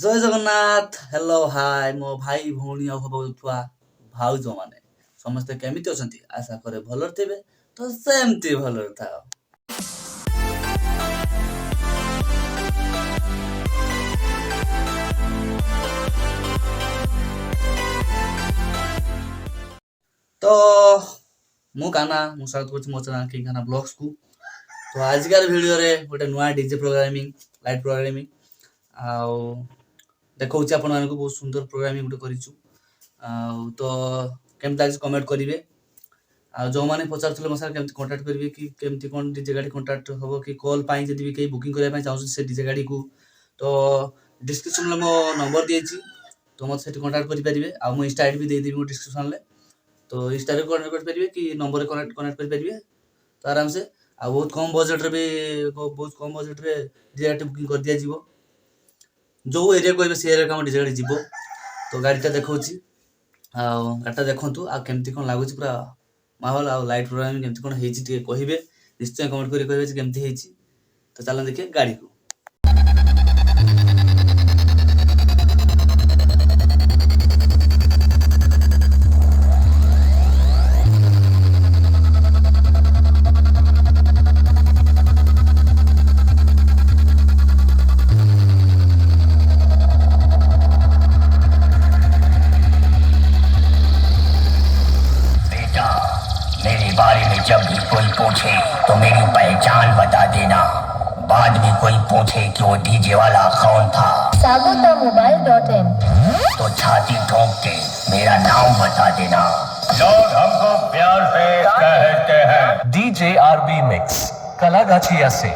ଜୟ Jagannath. Hello hi ମୋ ଭାଇ ଭଉଣୀ ଆଉ ହଉଥିବା ଭାଉଜ ମାନେ ସମସ୍ତେ କେମିତି ଅଛନ୍ତି? ଆଶା କରେ ଭଲରେ ଥିବେ। ତ ସେମିତି ଭଲରେ ଥାଅ। ତ ମୁଁ କାହ୍ନା, ମୁଁ ସ୍ୱାଗତ କରୁଛି ମୋ ଚ୍ୟାନେଲ କିଙ୍ଗ କାହ୍ନା ବ୍ଲଗ୍ସକୁ। ତ ଆଜିକାର ଭିଡ଼ିଓରେ ଗୋଟେ ନୂଆ ଡିଜେ ପ୍ରୋଗ୍ରାମିଂ, ଲାଇଟ୍ ପ୍ରୋଗ୍ରାମିଂ ଆଉ ଦେଖାଉଛି ଆପଣମାନଙ୍କୁ ବହୁତ ସୁନ୍ଦର ପ୍ରୋଗ୍ରାମିଂ ଗୋଟେ କରିଛୁ। ଆଉ ତ କେମିତି ଲାଗିଛି କମେଣ୍ଟ କରିବେ। ଆଉ ଯେଉଁମାନେ ପଚାରୁଥିଲେ ମୋ ସାଙ୍ଗେ କେମିତି କଣ୍ଟାକ୍ଟ କରିବେ କି କେମିତି କ'ଣ ଡିଜେ ଗାଡ଼ି କଣ୍ଟାକ୍ଟ ହେବ କି କଲ୍ ପାଇଁ ଯଦି ବି କେହି ବୁକିଂ କରିବା ପାଇଁ ଚାହୁଁଛନ୍ତି ସେ ଡିଜେ ଗାଡ଼ିକୁ, ତ ଡିସ୍କ୍ରିପ୍ସନ୍ରେ ମୋ ନମ୍ବର ଦେଇଛି, ତ ମୋତେ ସେଠି କଣ୍ଟାକ୍ଟ କରିପାରିବେ। ଆଉ ମୁଁ ଇନଷ୍ଟା ଆଇଡ଼ି ବି ଦେଇଦେବି ମୋ ଡିସ୍କ୍ରିପ୍ସନ୍ରେ, ତ ଇନଷ୍ଟାରେ କନେକ୍ଟ କରିପାରିବେ କି ନମ୍ବରରେ କନେକ୍ଟ କରିପାରିବେ ତ ଆରାମସେ। ଆଉ ବହୁତ କମ୍ ବଜେଟ୍ରେ ଡିଜେ ଗାଡ଼ି ବୁକିଂ କରିଦିଆଯିବ। ଯେଉଁ ଏରିଆ କହିବେ ସେ ଏରିଆକୁ ଆମ ଡିଜେ ଗାଡ଼ି ଯିବ। ତ ଗାଡ଼ିଟା ଦେଖାଉଛି, ଆଉ ଗାଡ଼ିଟା ଦେଖନ୍ତୁ ଆଉ କେମିତି କ'ଣ ଲାଗୁଛି ପୁରା ମାହୋଲ। ଆଉ ଲାଇଟ୍ ପ୍ରୋଗ୍ରାମିଂ କେମିତି କ'ଣ ହେଇଛି ଟିକେ କହିବେ, ନିଶ୍ଚୟ କମେଣ୍ଟ କରି କହିବେ ଯେ କେମିତି ହେଇଛି। ତ ଚାଲ ଦେଖିବା ଗାଡ଼ିକୁ। मेरे बारे में जब भी कोई पूछे तो मेरी पहचान बता देना। बाद में कोई पूछे कि वो डीजे वाला कौन था, Sagotamobile.in तो छाती ठोक के मेरा नाम बता देना। लोग हमको प्यार से कहते हैं DJRB Mix Kalagachiya se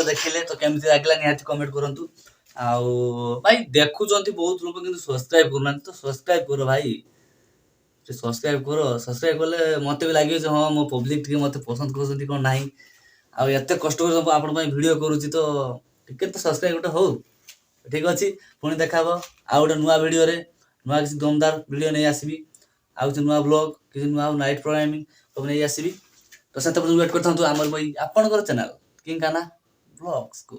ଦେଖିଲେ ତ କେମିତି ଲାଗିଲା ନିହାତି କମେଣ୍ଟ କରନ୍ତୁ। ଆଉ ଭାଇ ଦେଖୁଛନ୍ତି ବହୁତ ଲୋକ କିନ୍ତୁ ସବସ୍କ୍ରାଇବ କରୁନାହାନ୍ତି, ତ ସବସ୍କ୍ରାଇବ କର ଭାଇ। ସବସ୍କ୍ରାଇବ୍ କର। ସବସ୍କ୍ରାଇବ୍ କଲେ ମୋତେ ବି ଲାଗିବ ଯେ ହଁ ମୋ ପବ୍ଲିକ୍ ଟିକେ ମୋତେ ପସନ୍ଦ କରୁଛନ୍ତି କ'ଣ ନାହିଁ। ଆଉ ଏତେ କଷ୍ଟ କରି ଆପଣଙ୍କ ପାଇଁ ଭିଡ଼ିଓ କରୁଛି ତ ଟିକେ ତ ସବସ୍କ୍ରାଇବ୍ ଗୋଟେ ହଉ। ଠିକ୍ ଅଛି, ପୁଣି ଦେଖା ହବ ଆଉ ଗୋଟେ ନୂଆ ଭିଡ଼ିଓରେ, ନୂଆ କିଛି ଦମଦାର ଭିଡ଼ିଓ ନେଇ ଆସିବି, ଆଉ କିଛି ନୂଆ ବ୍ଲଗ୍, କିଛି ନୂଆ ନାଇଟ୍ ପ୍ରୋଗ୍ରାମିଂ ସବୁ ନେଇ ଆସିବି। ତ ସେତେବେଳେ ୱେଟ୍ କରିଥାନ୍ତୁ ଆମର ବହି ଆପଣଙ୍କର ଚ୍ୟାନେଲ୍ କିଙ୍ଗ କାହ୍ନା ବ୍ଲଗ୍ସକୁ।